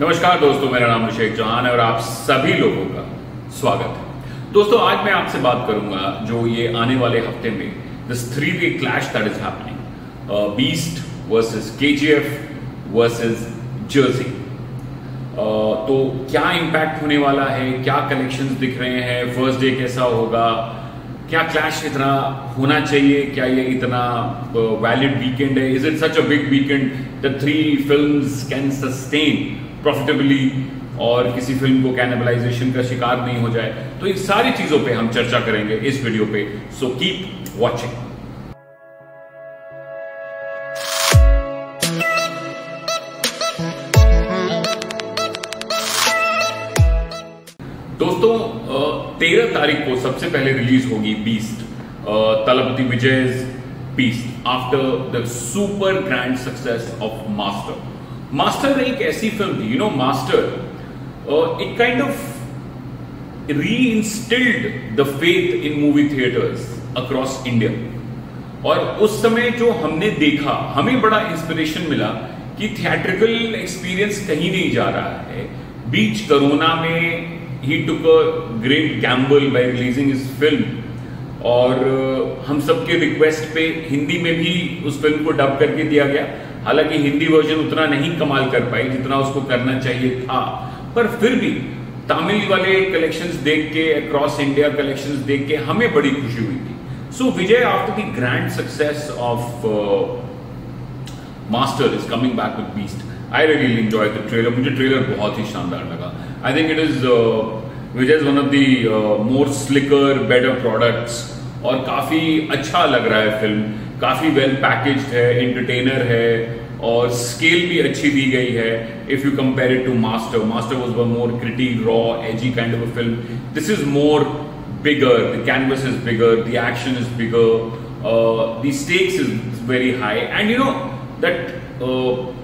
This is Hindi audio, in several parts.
नमस्कार दोस्तों, मेरा नाम अभिषेक चौहान है और आप सभी लोगों का स्वागत है। दोस्तों, आज मैं आपसे बात करूंगा जो ये आने वाले हफ्ते में this 3-way clash that is happening, beast versus KGF versus Jersey. तो क्या इंपैक्ट होने वाला है, क्या कलेक्शंस दिख रहे हैं, फर्स्ट डे कैसा होगा, क्या क्लैश इतना होना चाहिए, क्या ये इतना वैलिड वीकेंड है, is it such a big weekend that 3 films can sustain profitably और किसी फिल्म को कैनिबलाइजेशन का शिकार नहीं हो जाए। तो इन सारी चीजों पे हम चर्चा करेंगे इस वीडियो पे, सो कीप वॉचिंग। दोस्तों, 13 तारीख को सबसे पहले रिलीज होगी Beast, Thalapathy Vijay's Beast, after the super grand success of Master. Master एक ऐसी फिल्म थी, Master it kind of reinstilled the faith in movie theatres across India. और उस समय जो हमने देखा, हमें बड़ा इंस्पिरेशन मिला कि थिएट्रिकल एक्सपीरियंस कहीं नहीं जा रहा है। बीच कोरोना में ही took a great gamble by releasing his film और हम सबके रिक्वेस्ट पे हिंदी में भी उस फिल्म को डब करके दिया गया। हालांकि हिंदी वर्जन उतना नहीं कमाल कर पाई जितना उसको करना चाहिए था, पर फिर भी तमिल वाले कलेक्शंस देख के, अक्रॉस इंडिया कलेक्शंस देख के हमें बड़ी खुशी हुई थी। So Vijay, after the grand success of Master, is coming back with Beast. I really enjoy the trailer. मुझे ट्रेलर बहुत ही शानदार लगा। I think it is Vijay is one of the more slicker better products और काफी अच्छा लग रहा है फिल्म। काफी वेल पैकेज्ड है, एंटरटेनर है और स्केल भी अच्छी दी गई है। If you compare it to Master, Master was one more gritty, raw, edgy kind of a film. This is more bigger, the canvas is bigger, the action is bigger, the stakes is very high and that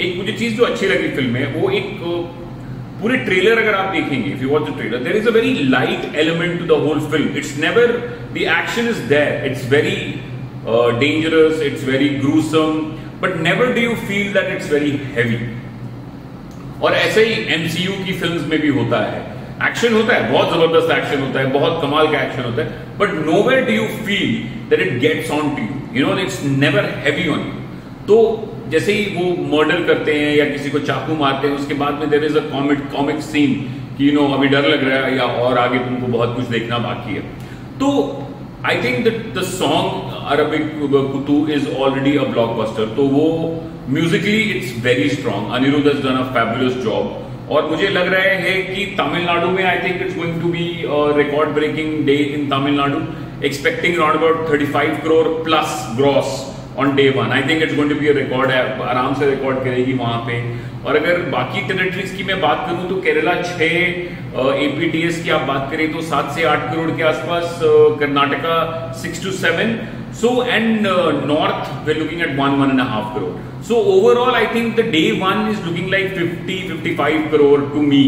एक मुझे चीज जो अच्छी लगी फिल्म में, वो एक पूरे ट्रेलर अगर आप देखेंगे, if you watch the trailer, there is a very light element to the whole film. It's never, the action is there, it's very dangerous, it's very gruesome, but never do you feel that it's very heavy. और ऐसे ही MCU की फिल्म्स में भी होता है, एक्शन होता है, बहुत जबरदस्त एक्शन होता है, बहुत कमाल का एक्शन होता है, but nowhere do you feel that it gets on to you, it's never heavy on you. तो जैसे ही वो मर्डर करते हैं या किसी को चाकू मारते हैं, उसके बाद में there is a comic scene कि अभी डर लग रहा है या और आगे तुमको बहुत कुछ देखना बाकी है। तो I think that the song Arabic Kutu is already a blockbuster. तो वो musically it's very strong. Anirudh has done a fabulous job. और मुझे लग रहा है कि तमिलनाडु में I think it's going to be a record breaking day in Tamil Nadu. Expecting around about 35 crore plus gross on day 1. I think it's going to be a record है, आराम से रिकॉर्ड करेगी वहां पे। और अगर बाकी टेरिटरीज की मैं बात करूं तो केरला 6, APTS की आप बात करें तो 7 से 8 करोड़ के आसपास, Karnataka 6 to 7, so and north we're looking at 1.5 crore. So overall I think the day 1 is looking like 50-55 crore to me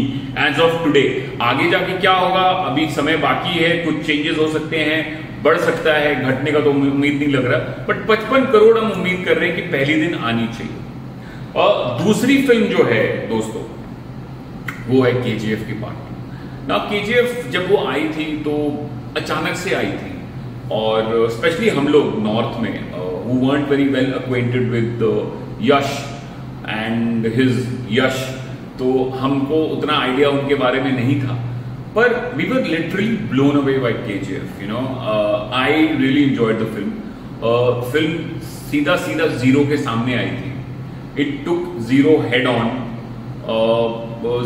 as of today. आगे जाके क्या होगा अभी समय बाकी है, कुछ चेंजेस हो सकते हैं, बढ़ सकता है, घटने का तो उम्मीद नहीं लग रहा, बट 55 करोड़ हम उम्मीद कर रहे हैं कि पहले दिन आनी चाहिए। और दूसरी फिल्म जो है दोस्तों, वो है KGF की पार्ट। ना KGF जब वो आई थी तो अचानक से आई थी और स्पेशली हम लोग नॉर्थ में who weren't very well acquainted with Yash and his Yash, तो हमको उतना आइडिया उनके बारे में नहीं था, पर we were literally blown away by KGF. I really enjoyed the film. Film सीधा जीरो के सामने आई थी. It took zero head on.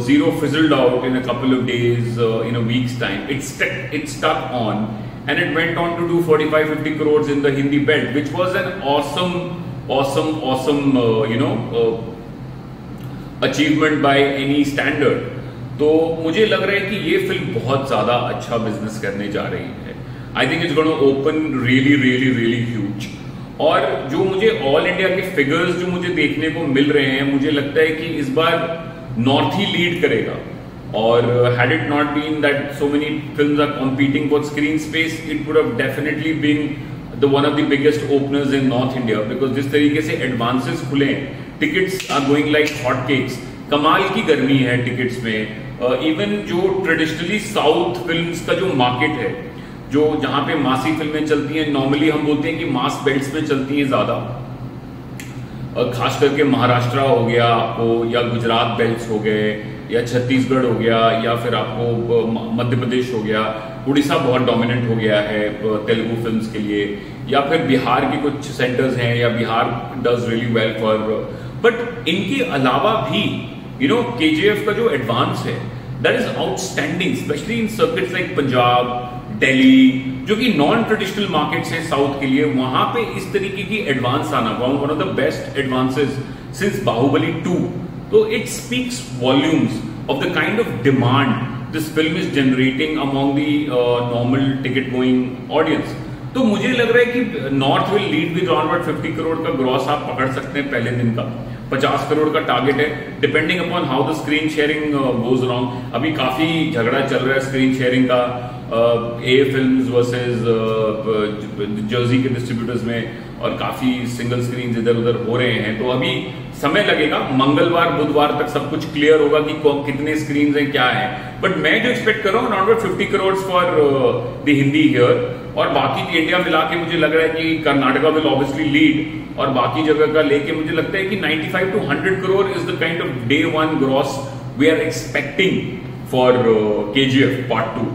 Zero fizzled out in a couple of days, in a week's time. It stuck on, and it went on to do 45-50 crores in the Hindi belt, which was an awesome achievement by any standard. तो मुझे लग रहा है कि ये फिल्म बहुत ज्यादा अच्छा बिजनेस करने जा रही है. I think it's gonna open really huge. और जो मुझे ऑल इंडिया के फिगर्स जो मुझे देखने को मिल रहे हैं, मुझे लगता है कि इस बार नॉर्थ ही लीड करेगा. और had it not been that so many films are competing for screen space, it would have definitely been the one of the biggest openers in North India. Because जिस तरीके से एडवांसेस खुले हैं, tickets are going like hot cakes. कमाल की गर्मी है टिकट्स में। इवन जो ट्रेडिशनली साउथ फिल्म्स का जो मार्केट है, जो जहां पे मासी फिल्में चलती हैं, नॉर्मली हम बोलते हैं कि मास बेल्ट्स में चलती हैं ज्यादा, खास करके महाराष्ट्र हो गया आपको, या गुजरात बेल्ट्स हो गए, या छत्तीसगढ़ हो गया, या फिर आपको मध्य प्रदेश हो गया, उड़ीसा बहुत डोमिनेंट हो गया है तेलुगु फिल्म्स के लिए, या फिर बिहार के कुछ सेंटर्स हैं, या Bihar does really well for. But इनके अलावा भी केजीएफ का जो एडवांस है that is outstanding, specially in circuits like Punjab, Delhi, जो कि नॉन ट्रेडिशनल मार्केट्स है साउथ के लिए, वहां पे इस तरीके की एडवांस आना, one of the best advances since Baahubali 2। तो it speaks volumes of the kind of demand this film is generating among the normal ticket going audience. तो मुझे लग रहा है कि north will lead with around 50 crore का ग्रॉस आप पकड़ सकते हैं पहले दिन का। 50 करोड़ का टारगेट है, depending upon how the screen sharing goes around. अभी काफी झगड़ा चल रहा है स्क्रीन शेयरिंग का, ए फिल्म्स वर्सेस जर्सी के डिस्ट्रीब्यूटर्स में, और काफी सिंगल स्क्रीन इधर उधर हो रहे हैं। तो अभी समय लगेगा, मंगलवार बुधवार तक सब कुछ क्लियर होगा कि कितने स्क्रीन हैं, क्या है। बट मैं जो एक्सपेक्ट कर रहा हूँ around 50 crore for the Hindi here, और बाकी इंडिया मिला के मुझे लग रहा है कि कर्नाटका विल ऑब्वियसली लीड, और बाकी जगह का लेके मुझे लगता है कि 95 to 100 crore is the kind of day one gross we are expecting for KGF part 2,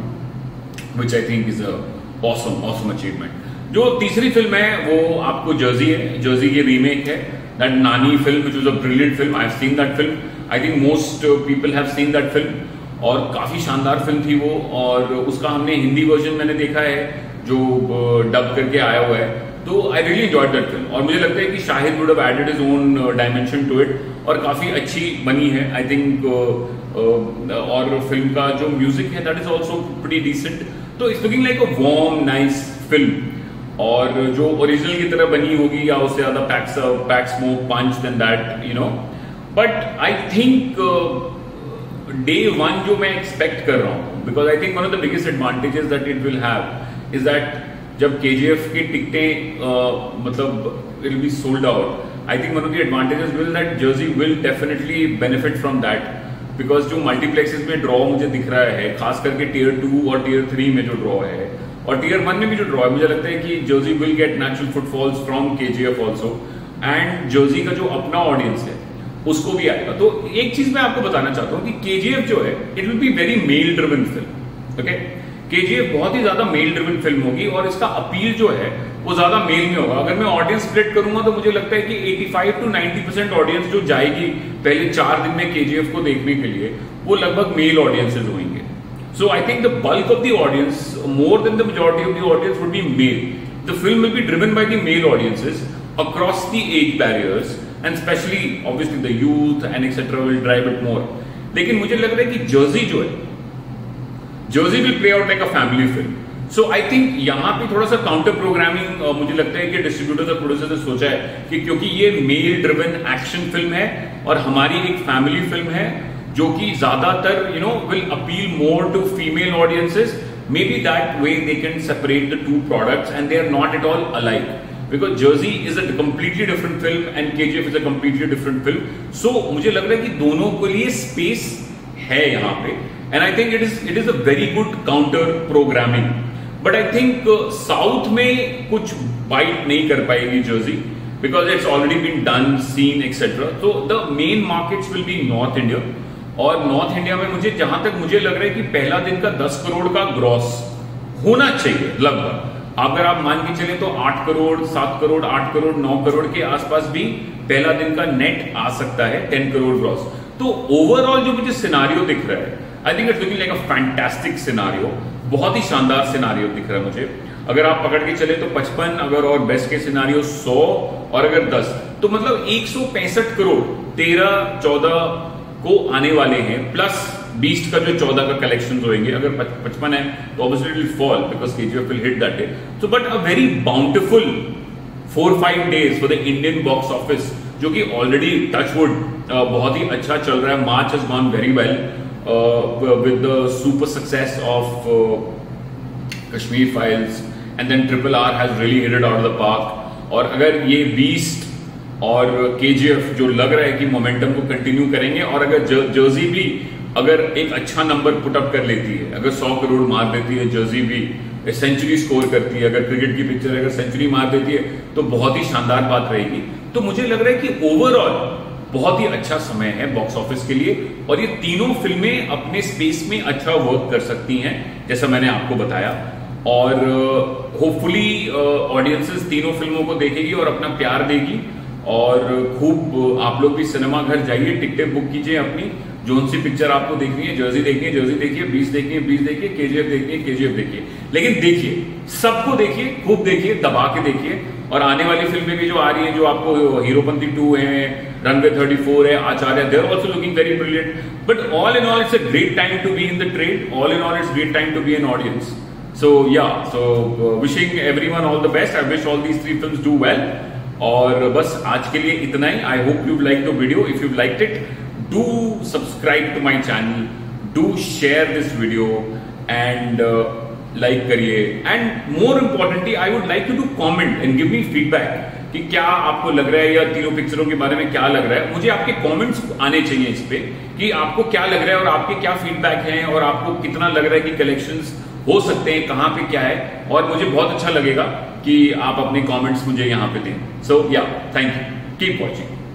which I think is a awesome achievement। जो तीसरी फिल्म है वो आपको जर्सी है, जर्सी की रीमेक है, दैट नानी film which was a brilliant film। I have seen that film, I think most people have seen that film, और काफी शानदार फिल्म थी वो। और उसका हमने हिंदी वर्जन मैंने देखा है जो डब करके आया हुआ है, तो I really enjoyed that film. और मुझे लगता है कि Shahid would have added his own dimension to it, और काफी अच्छी बनी है आई थिंक। और फिल्म का जो म्यूजिक है that is also pretty decent. तो it's looking like a warm nice film, और जो ओरिजिनल की तरह बनी होगी या उससे ज्यादा packs more punch than that but I think day one जो मैं एक्सपेक्ट कर रहा हूं, because I think one of the biggest advantages that it will have is that जब केजीएफ की टिकटें मतलब it will be sold out, I think one of the advantages will that Jersey will definitely benefit from that, because जो मल्टीप्लेक्सेस में ड्रॉ मुझे दिख रहा है, खास करके टियर 2 और टियर 3 में जो ड्रॉ है, और टियर 1 में भी जो ड्रॉ है, मुझे लगता है कि Jersey will get natural footfalls from KGF also, and Jersey का जो अपना ऑडियंस है उसको भी आएगा। तो एक चीज मैं आपको बताना चाहता हूं कि केजीएफ जो है it will be very male driven film. Okay, KGF बहुत ही ज्यादा मेल ड्रिवन फिल्म होगी, और इसका अपील जो है वो ज्यादा मेल में होगा। अगर मैं ऑडियंस स्प्लिट करूंगा तो मुझे लगता है कि 85 to 90% ऑडियंस जो जाएगी पहले 4 दिन में केजीएफ को देखने के लिए, वो लगभग मेल ऑडियंसेस होंगे। So I think the bulk of the audience, more than the majority of the audience would be male. The film will be driven by the male audiences across the age barriers, and specially obviously the youth and etcetera will drive it more. लेकिन मुझे लग रहा है कि जर्सी जो है, Jersey will play out like a family film. So I think यहां पे थोड़ा सा काउंटर प्रोग्रामिंग मुझे लगता है कि डिस्ट्रीब्यूटर्स और प्रोड्यूसर्स ने सोचा है कि क्योंकि ये मेल ड्रिवन एक्शन फिल्म है और हमारी एक फैमिली फिल्म है जो कि ज्यादातर will appeal more to female audiences, may be that way they can separate the two products and they are not at all alike, because Jersey is a completely different film and KGF is a completely different film. So मुझे लग रहा है कि दोनों के लिए स्पेस है यहाँ पे, and I think it is a very good counter programming. But I think south में कुछ बाइट नहीं कर पाएगी Jersey, because it's already been done, scene etcetera. तो the main markets will be north India, और नॉर्थ इंडिया में मुझे जहां तक मुझे लग रहा है कि पहला दिन का 10 करोड़ का ग्रॉस होना चाहिए लगभग। अगर आप मान के चले तो 8 करोड़, 7 करोड़, 8 करोड़, 9 करोड़ के आसपास भी पहला दिन का नेट आ सकता है, 10 करोड़ ग्रॉस। तो ओवरऑल जो मुझे सिनारियो दिख रहा है, I think it's looking like a fantastic scenario, बहुत ही शानदार सिनारियो दिख रहा है मुझे। अगर आप पकड़ के चले तो 55, अगर और बेस्ट के सिनारियो 100, और अगर 10, तो मतलब 165 करोड़ 13-14 को आने वाले हैं, प्लस बीस्ट का जो 14 का कलेक्शन होंगे। अगर 55 है तो obviously it will fall because KGF will hit that day. So but a very bountiful 4-5 days for the Indian box office, जो कि ऑलरेडी टचवुड बहुत ही अच्छा चल रहा है। March has gone very well with the super success of Kashmir Files, and then RRR has really hit it out of the park। और अगर ये बीस्ट और केजीएफ जो लग रहा है कि मोमेंटम को कंटिन्यू करेंगे, और अगर जर्सी भी अगर एक अच्छा नंबर पुटअप कर लेती है, अगर 100 करोड़ मार देती है जर्सी भी, सेंचुरी स्कोर करती है, अगर क्रिकेट की पिक्चर अगर सेंचुरी मार देती है तो बहुत ही शानदार बात रहेगी। तो मुझे लग रहा है कि ओवरऑल बहुत ही अच्छा समय है बॉक्स ऑफिस के लिए, और ये तीनों फिल्में अपने स्पेस में अच्छा वर्क कर सकती हैं जैसा मैंने आपको बताया। और होपफुली ऑडियंसेस तीनों फिल्मों को देखेगी और अपना प्यार देगी, और खूब आप लोग भी सिनेमा घर जाइए, टिकटें बुक कीजिए अपनी, जोन सी पिक्चर आपको देखनी है, जर्सी देखनी है जर्सी देखिए, 20 देखनी है 20 देखिए, केजीएफ देखनी है केजीएफ देखिए, लेकिन देखिए, सबको देखिए, खूब देखिए, दबा के देखिए। और आने वाली फिल्में भी जो आ रही है, जो आपको हीरोपंती 2 है, रनवे 34 है, Acharya, they are also looking very brilliant, but all in all it's a great time to be in the trade, all in all it's great time to be an audience. So yeah, so wishing everyone all the best. I wish all these 3 films do well. और बस आज के लिए इतना ही। I hope you like the video. If you liked it, do subscribe to my channel. Do share this video and like करिए. And more importantly, I would like you to comment and give me feedback कि क्या आपको लग रहा है, या तीनों पिक्चरों के बारे में क्या लग रहा है। मुझे आपके कमेंट्स आने चाहिए इस पे कि आपको क्या लग रहा है और आपके क्या फीडबैक हैं, और आपको कितना लग रहा है कि कलेक्शंस हो सकते हैं, कहां पे क्या है। और मुझे बहुत अच्छा लगेगा कि आप अपने कमेंट्स मुझे यहां पे दें। सो या, थैंक यू, कीप वॉचिंग।